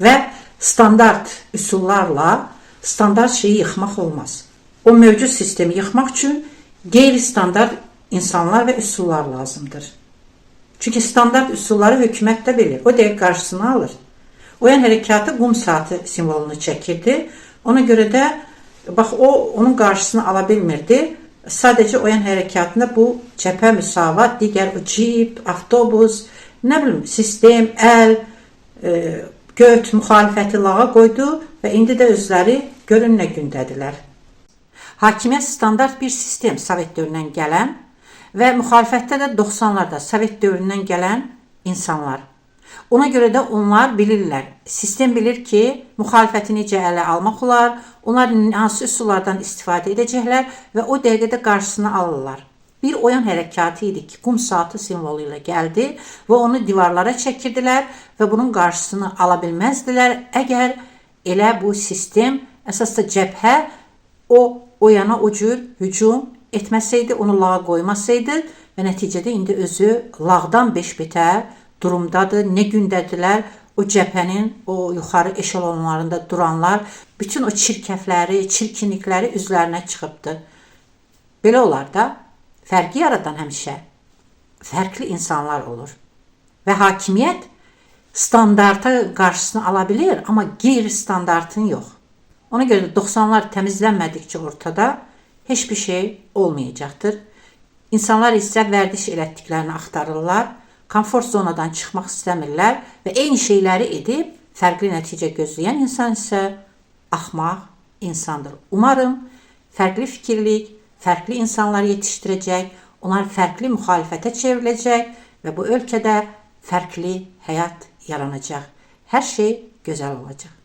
Və standart üsullarla standart şeyi yıxmaq olmaz. O mövcud sistemi yıxmaq üçün qeyri-standart insanlar və üsullar lazımdır. Çünki standart üsulları hökumət də bilir. O dəqiq qarşısını alır. Oyan hərəkatı qum saatı simvolunu çəkirdi. Ona görə də bax o onun qarşısını ala bilmirdi. Sadəcə oyan hərəkatında bu cəbhə müsavat, digər o cip, avtobus, nə bilim, sistem, əl, göt, müxalifəti lağa qoydu və indi də özləri görün nə gündədirlər. Hakimiyyət standart bir sistem Sovet dövründən gələn və müxalifətdə də 90'larda Sovet dövründən gələn insanlar. Ona görə də onlar bilirlər. Sistem bilir ki, müxalifəti necə ələ almaq olar, onlar hansı üsullardan istifadə edəcəklər və o dəqiqədə qarşısını alırlar. Bir oyan hərəkatı idi ki, qum saatı simvolu ilə gəldi və onu divarlara çəkirdilər və bunun qarşısını ala bilməzdilər. Əgər elə bu sistem, əsasda cəbhə o yana o cür hücum etməsəydi, onu lağa qoymasaydı və nəticədə indi özü lağdan 5 betər durumdadır, nə gündədirlər, o cəbhənin o yuxarı eşelonlarında duranlar, bütün o çirkəfləri, çirkinlikləri üzlərinə çıxıbdır. Belə olar da, fərqi yaradan həmişə fərqli insanlar olur. Və hakimiyyət standarta qarşısını ala bilir, amma qeyri-standartın yox. Ona görə də 90'lar təmizlənmədikcə ortada heç bir şey olmayacaqdır. İnsanlar isə vərdiş elətdiklərini axtarırlar, komfort zonadan çıxmaq istəmirlər və eyni şeyləri edib fərqli nəticə gözləyən insan isə axmaq insandır. Umarım fərqli fikirlik, fərqli insanlar yetişdirəcək, onlar fərqli müxalifətə çevriləcək və bu ölkədə fərqli həyat yaranacaq. Hər şey gözəl olacaq.